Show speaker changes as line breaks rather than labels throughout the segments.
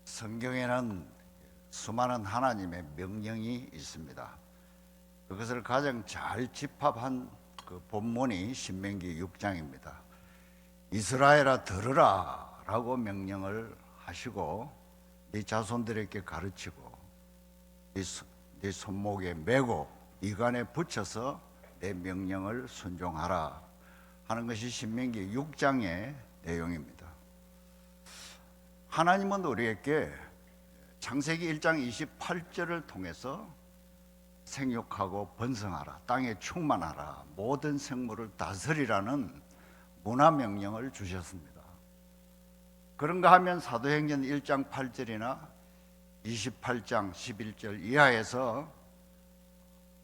성경에는 수많은 하나님의 명령이 있습니다. 그것을 가장 잘 집합한 그 본문이 신명기 6장입니다. 이스라엘아 들으라 라고 명령을 하시고 네 자손들에게 가르치고 네 손목에 메고 이간에 붙여서 내 명령을 순종하라 하는 것이 신명기 6장의 내용입니다. 하나님은 우리에게 창세기 1장 28절을 통해서 생육하고 번성하라, 땅에 충만하라, 모든 생물을 다스리라는 문화 명령을 주셨습니다. 그런가 하면 사도행전 1장 8절이나 28장 11절 이하에서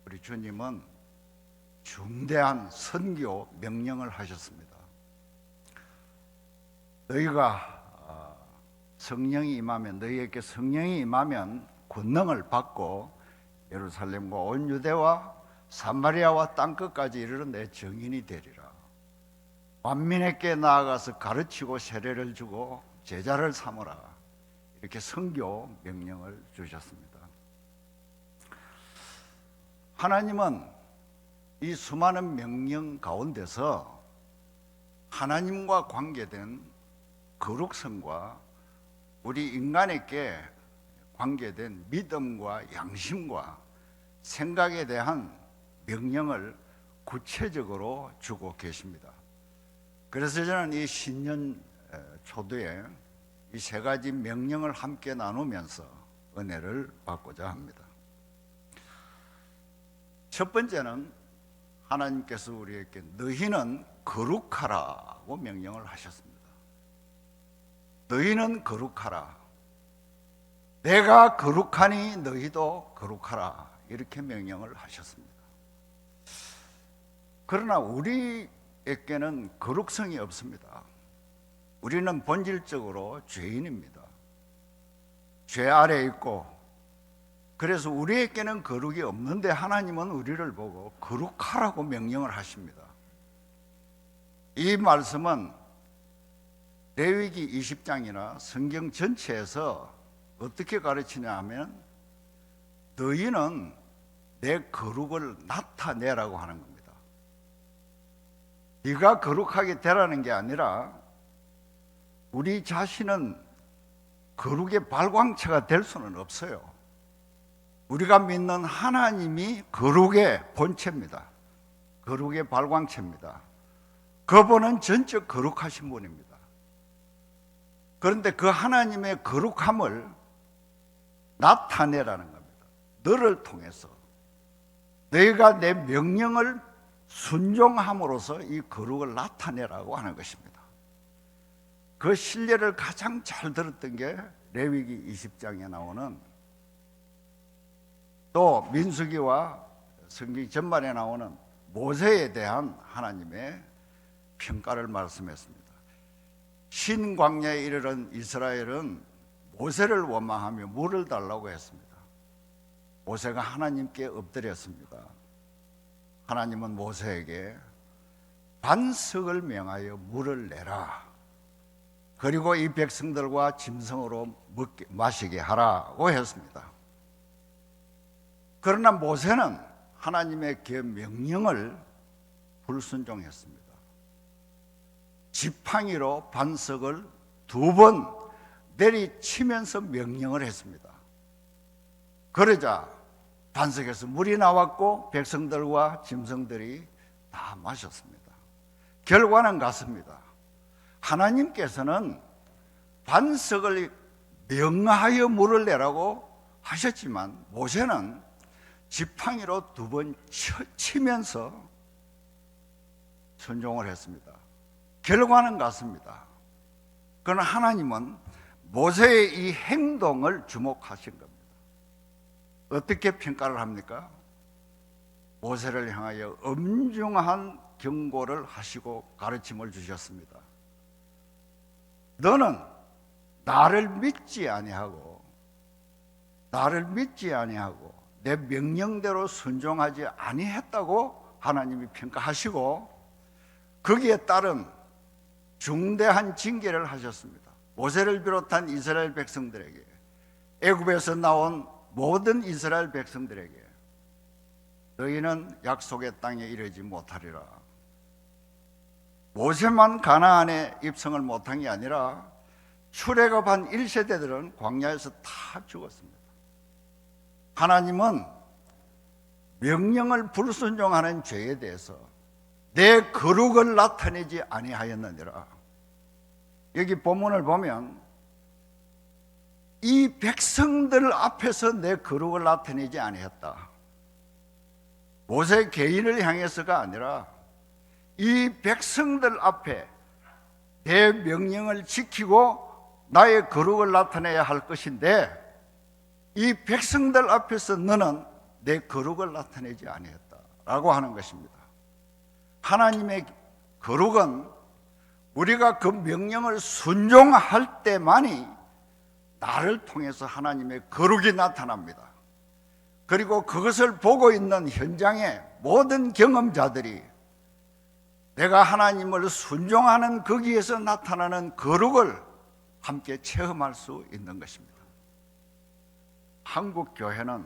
우리 주님은 중대한 선교 명령을 하셨습니다. 너희에게 성령이 임하면 권능을 받고 예루살렘과 온 유대와 사마리아와 땅끝까지 이르러 내 증인이 되리라. 만민에게 나아가서 가르치고 세례를 주고 제자를 삼으라. 이렇게 선교 명령을 주셨습니다. 하나님은 이 수많은 명령 가운데서 하나님과 관계된 거룩성과 우리 인간에게 관계된 믿음과 양심과 생각에 대한 명령을 구체적으로 주고 계십니다. 그래서 저는 이 신년 초두에 이 세 가지 명령을 함께 나누면서 은혜를 받고자 합니다. 첫 번째는 하나님께서 우리에게 너희는 거룩하라고 명령을 하셨습니다. 너희는 거룩하라. 내가 거룩하니 너희도 거룩하라. 이렇게 명령을 하셨습니다. 그러나 우리에게는 거룩성이 없습니다. 우리는 본질적으로 죄인입니다. 죄 아래에 있고, 그래서 우리에게는 거룩이 없는데 하나님은 우리를 보고 거룩하라고 명령을 하십니다. 이 말씀은 레위기 20장이나 성경 전체에서 어떻게 가르치냐 하면 너희는 내 거룩을 나타내라고 하는 겁니다. 네가 거룩하게 되라는 게 아니라 우리 자신은 거룩의 발광체가 될 수는 없어요. 우리가 믿는 하나님이 거룩의 본체입니다. 거룩의 발광체입니다. 그분은 전적 거룩하신 분입니다. 그런데 그 하나님의 거룩함을 나타내라는 겁니다. 너를 통해서 너희가 내 명령을 순종함으로써 이 거룩을 나타내라고 하는 것입니다. 그 신뢰를 가장 잘 들었던 게 레위기 20장에 나오는, 또 민수기와 성경 전반에 나오는 모세에 대한 하나님의 평가를 말씀했습니다. 신광야에 이르는 이스라엘은 모세를 원망하며 물을 달라고 했습니다. 모세가 하나님께 엎드렸습니다. 하나님은 모세에게 반석을 명하여 물을 내라. 그리고 이 백성들과 짐승으로 마시게 하라고 했습니다. 그러나 모세는 하나님의 그 명령을 불순종했습니다. 지팡이로 반석을 2번 내리치면서 명령을 했습니다. 그러자 반석에서 물이 나왔고 백성들과 짐승들이 다 마셨습니다. 결과는 같습니다. 하나님께서는 반석을 명하여 물을 내라고 하셨지만 모세는 지팡이로 2번 치면서 순종을 했습니다. 결과는 같습니다. 그러나 하나님은 모세의 이 행동을 주목하신 겁니다. 어떻게 평가를 합니까? 모세를 향하여 엄중한 경고를 하시고 가르침을 주셨습니다. 너는 나를 믿지 아니하고 내 명령대로 순종하지 아니했다고 하나님이 평가하시고 거기에 따른 중대한 징계를 하셨습니다. 모세를 비롯한 이스라엘 백성들에게 애굽에서 나온 모든 이스라엘 백성들에게 너희는 약속의 땅에 이르지 못하리라. 모세만 가나안에 입성을 못한 게 아니라 출애굽한 1세대들은 광야에서 다 죽었습니다. 하나님은 명령을 불순종하는 죄에 대해서 내 거룩을 나타내지 아니하였느니라. 여기 본문을 보면 이 백성들 앞에서 내 거룩을 나타내지 아니했다. 모세 개인을 향해서가 아니라 이 백성들 앞에 내 명령을 지키고 나의 거룩을 나타내야 할 것인데 이 백성들 앞에서 너는 내 거룩을 나타내지 아니했다라고 하는 것입니다. 하나님의 거룩은 우리가 그 명령을 순종할 때만이 나를 통해서 하나님의 거룩이 나타납니다. 그리고 그것을 보고 있는 현장의 모든 경험자들이 내가 하나님을 순종하는 거기에서 나타나는 거룩을 함께 체험할 수 있는 것입니다. 한국 교회는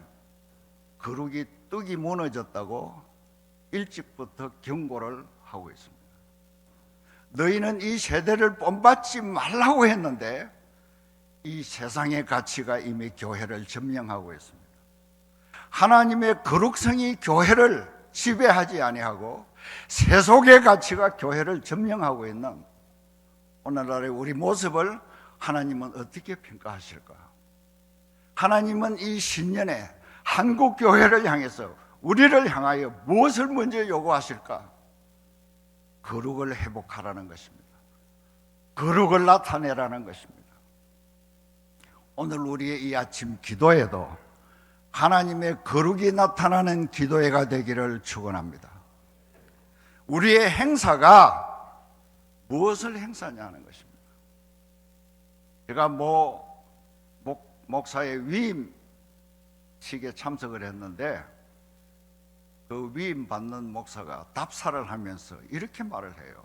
거룩이 떡이 무너졌다고 일찍부터 경고를 하고 있습니다. 너희는 이 세대를 본받지 말라고 했는데 이 세상의 가치가 이미 교회를 점령하고 있습니다. 하나님의 거룩성이 교회를 지배하지 아니하고 세속의 가치가 교회를 점령하고 있는 오늘날의 우리 모습을 하나님은 어떻게 평가하실까? 하나님은 이 신년에 한국 교회를 향해서 우리를 향하여 무엇을 먼저 요구하실까? 거룩을 회복하라는 것입니다. 거룩을 나타내라는 것입니다. 오늘 우리의 이 아침 기도에도 하나님의 거룩이 나타나는 기도회가 되기를 축원합니다. 우리의 행사가 무엇을 행사냐는 것입니다. 제가 목사의 위임식에 참석을 했는데 그 위임 받는 목사가 답사를 하면서 이렇게 말을 해요.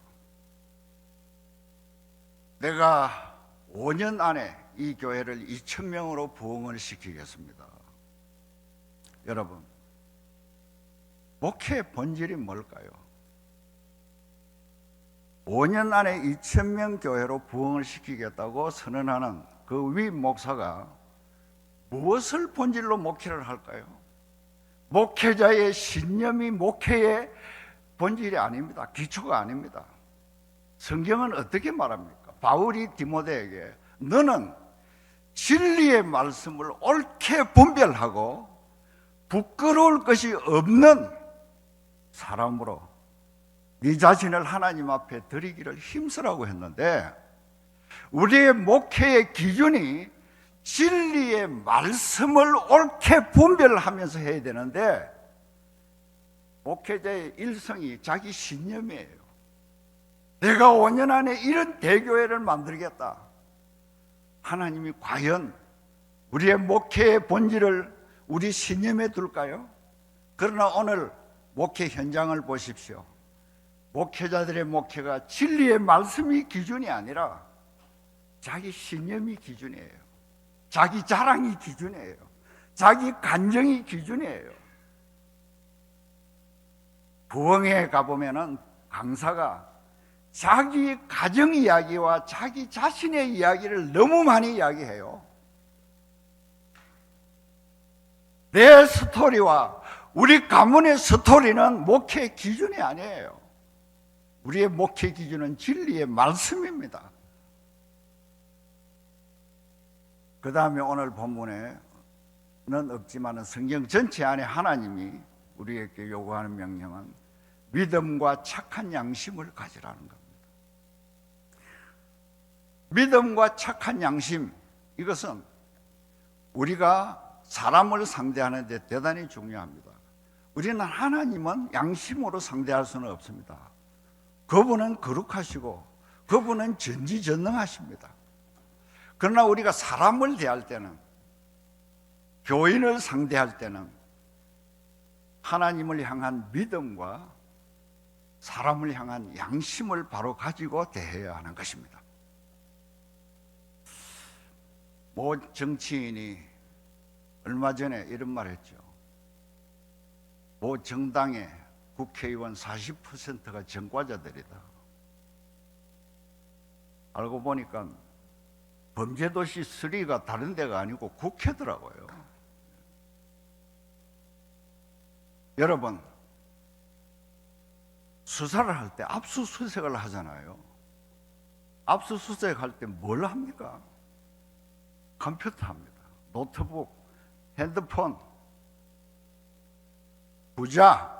내가 5년 안에 이 교회를 2,000명으로 부흥을 시키겠습니다. 여러분, 목회의 본질이 뭘까요? 5년 안에 2,000명 교회로 부흥을 시키겠다고 선언하는 그 위임 목사가 무엇을 본질로 목회를 할까요? 목회자의 신념이 목회의 본질이 아닙니다. 기초가 아닙니다. 성경은 어떻게 말합니까? 바울이 디모데에게 너는 진리의 말씀을 옳게 분별하고 부끄러울 것이 없는 사람으로 네 자신을 하나님 앞에 드리기를 힘쓰라고 했는데 우리의 목회의 기준이 진리의 말씀을 옳게 분별하면서 해야 되는데 목회자의 일성이 자기 신념이에요. 내가 5년 안에 이런 대교회를 만들겠다. 하나님이 과연 우리의 목회의 본질을 우리 신념에 둘까요? 그러나 오늘 목회 현장을 보십시오. 목회자들의 목회가 진리의 말씀이 기준이 아니라 자기 신념이 기준이에요. 자기 자랑이 기준이에요. 자기 간정이 기준이에요. 부흥회에 가보면은 강사가 자기 가정 이야기와 자기 자신의 이야기를 너무 많이 이야기해요. 내 스토리와 우리 가문의 스토리는 목회의 기준이 아니에요. 우리의 목회 기준은 진리의 말씀입니다. 그 다음에 오늘 본문에는 없지만 성경 전체 안에 하나님이 우리에게 요구하는 명령은 믿음과 착한 양심을 가지라는 겁니다. 믿음과 착한 양심, 이것은 우리가 사람을 상대하는 데 대단히 중요합니다. 우리는 하나님은 양심으로 상대할 수는 없습니다. 그분은 거룩하시고 그분은 전지전능하십니다. 그러나 우리가 사람을 대할 때는, 교인을 상대할 때는 하나님을 향한 믿음과 사람을 향한 양심을 바로 가지고 대해야 하는 것입니다. 모 정치인이 얼마 전에 이런 말 했죠. 모 정당의 국회의원 40%가 전과자들이다. 알고 보니까 범죄도시 3가 다른 데가 아니고 국회더라고요. 여러분, 수사를 할 때 압수수색을 하잖아요. 압수수색할 때 뭘 합니까? 컴퓨터 합니다. 노트북, 핸드폰, 부자,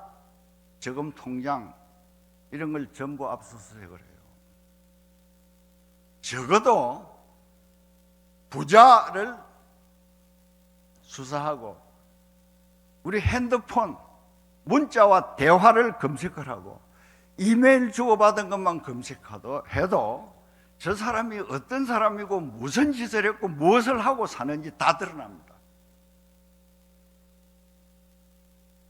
저금 통장 이런 걸 전부 압수수색을 해요. 적어도 부자를 수사하고 우리 핸드폰 문자와 대화를 검색을 하고 이메일 주고받은 것만 검색해도 저 사람이 어떤 사람이고 무슨 짓을 했고 무엇을 하고 사는지 다 드러납니다.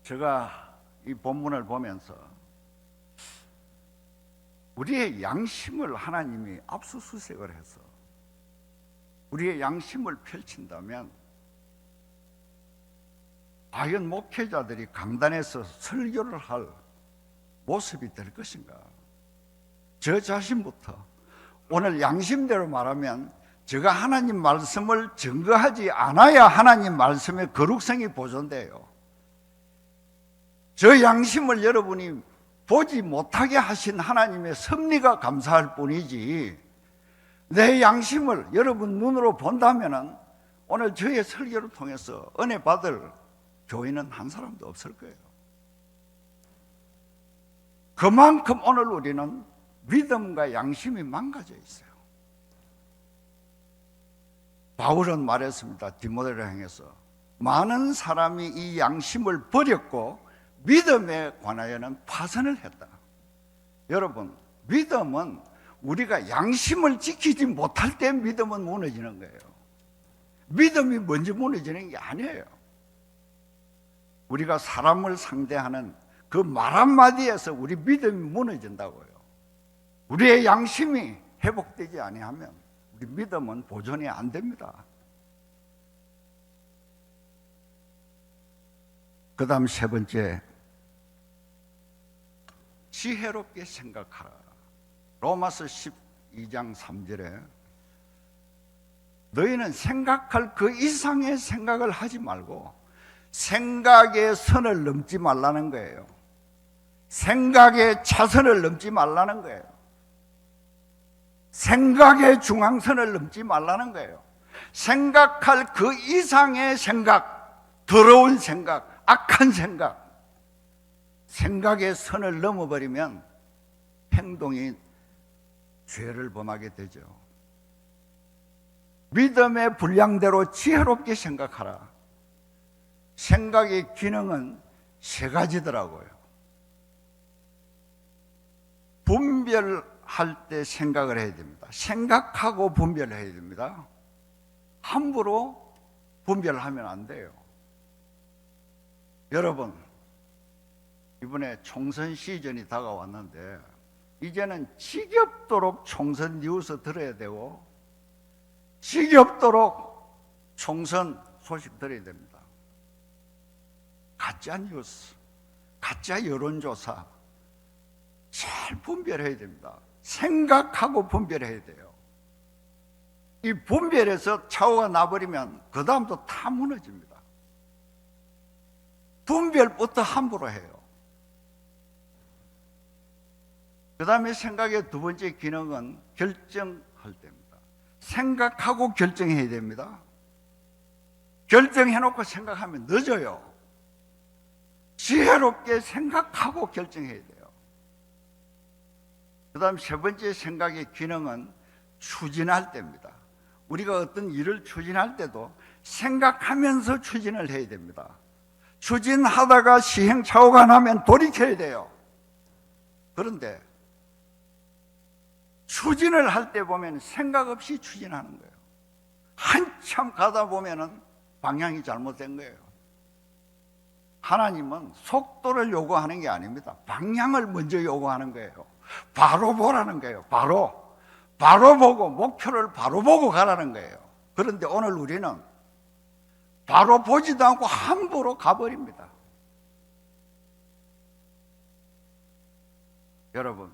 제가 이 본문을 보면서 우리의 양심을 하나님이 압수수색을 해서 우리의 양심을 펼친다면 과연 목회자들이 강단에서 설교를 할 모습이 될 것인가? 저 자신부터 오늘 양심대로 말하면 제가 하나님 말씀을 증거하지 않아야 하나님 말씀의 거룩성이 보존돼요. 저 양심을 여러분이 보지 못하게 하신 하나님의 섭리가 감사할 뿐이지, 내 양심을 여러분 눈으로 본다면 오늘 저의 설교를 통해서 은혜 받을 교인은 한 사람도 없을 거예요. 그만큼 오늘 우리는 믿음과 양심이 망가져 있어요. 바울은 말했습니다. 디모데를 향해서 많은 사람이 이 양심을 버렸고 믿음에 관하여는 파선을 했다. 여러분, 믿음은 우리가 양심을 지키지 못할 때 믿음은 무너지는 거예요. 믿음이 먼저 무너지는 게 아니에요. 우리가 사람을 상대하는 그 말 한마디에서 우리 믿음이 무너진다고요. 우리의 양심이 회복되지 아니하면 우리 믿음은 보존이 안 됩니다. 그 다음 세 번째, 지혜롭게 생각하라. 로마서 12장 3절에 너희는 생각할 그 이상의 생각을 하지 말고 생각의 선을 넘지 말라는 거예요. 생각의 차선을 넘지 말라는 거예요. 생각의 중앙선을 넘지 말라는 거예요. 생각할 그 이상의 생각, 더러운 생각, 악한 생각, 생각의 선을 넘어버리면 행동이 죄를 범하게 되죠. 믿음의 분량대로 지혜롭게 생각하라. 생각의 기능은 세 가지더라고요. 분별할 때 생각을 해야 됩니다. 생각하고 분별을 해야 됩니다. 함부로 분별하면 안 돼요. 여러분, 이번에 총선 시즌이 다가왔는데 이제는 지겹도록 총선 뉴스 들어야 되고 지겹도록 총선 소식 들어야 됩니다. 가짜 뉴스, 가짜 여론조사 잘 분별해야 됩니다. 생각하고 분별해야 돼요. 이 분별에서 차오가 나버리면 그 다음도 다 무너집니다. 분별부터 함부로 해요. 그 다음에 생각의 두 번째 기능은 결정할 때입니다. 생각하고 결정해야 됩니다. 결정해놓고 생각하면 늦어요. 지혜롭게 생각하고 결정해야 돼요. 그 다음 세 번째 생각의 기능은 추진할 때입니다. 우리가 어떤 일을 추진할 때도 생각하면서 추진을 해야 됩니다. 추진하다가 시행착오가 나면 돌이켜야 돼요. 그런데 추진을 할 때 보면 생각 없이 추진하는 거예요. 한참 가다 보면은 방향이 잘못된 거예요. 하나님은 속도를 요구하는 게 아닙니다. 방향을 먼저 요구하는 거예요. 바로 보라는 거예요. 바로 보고 목표를 바로 보고 가라는 거예요. 그런데 오늘 우리는 바로 보지도 않고 함부로 가버립니다. 여러분,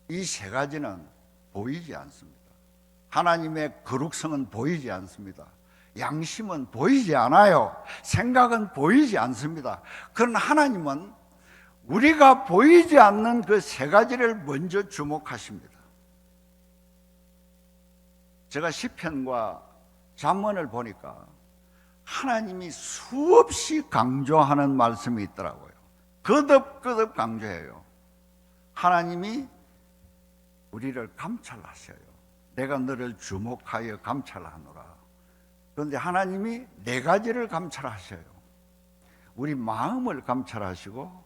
이 세 가지는 보이지 않습니다. 하나님의 거룩성은 보이지 않습니다. 양심은 보이지 않아요. 생각은 보이지 않습니다. 그러나 하나님은 우리가 보이지 않는 그 세 가지를 먼저 주목하십니다. 제가 시편과 잠언을 보니까 하나님이 수없이 강조하는 말씀이 있더라고요. 거듭거듭 강조해요. 하나님이 우리를 감찰하셔요. 내가 너를 주목하여 감찰하노라. 그런데 하나님이 네 가지를 감찰하셔요. 우리 마음을 감찰하시고,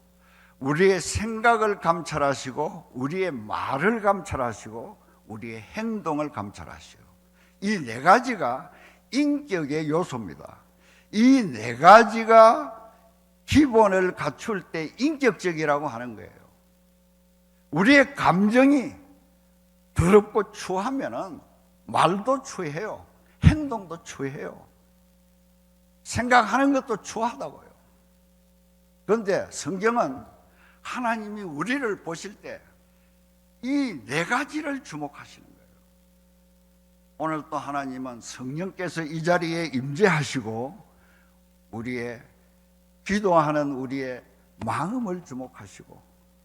우리의 생각을 감찰하시고, 우리의 말을 감찰하시고, 우리의 행동을 감찰하시오. 이 네 가지가 인격의 요소입니다. 이 네 가지가 기본을 갖출 때 인격적이라고 하는 거예요. 우리의 감정이 더럽고 추하면은 말도 추해요. 행동도 추해요. 생각하는 것도 추하다고요. 그런데 성경은 하나님이 우리를 보실 때 이 네 가지를 주목하시는 거예요. 오늘 또 하나님은 성령께서 이 자리에 임재하시고 우리의 기도하는 우리의 마음을 주목하시고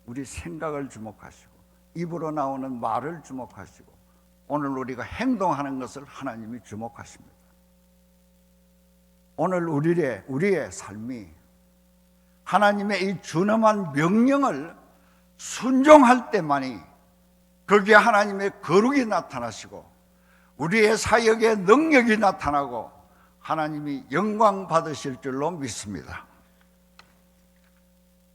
우리 생각을 주목하시고 입으로 나오는 말을 주목하시고 오늘 우리가 행동하는 것을 하나님이 주목하십니다. 오늘 우리의 삶이 하나님의 이 준엄한 명령을 순종할 때만이 거기에 하나님의 거룩이 나타나시고 우리의 사역의 능력이 나타나고 하나님이 영광 받으실 줄로 믿습니다.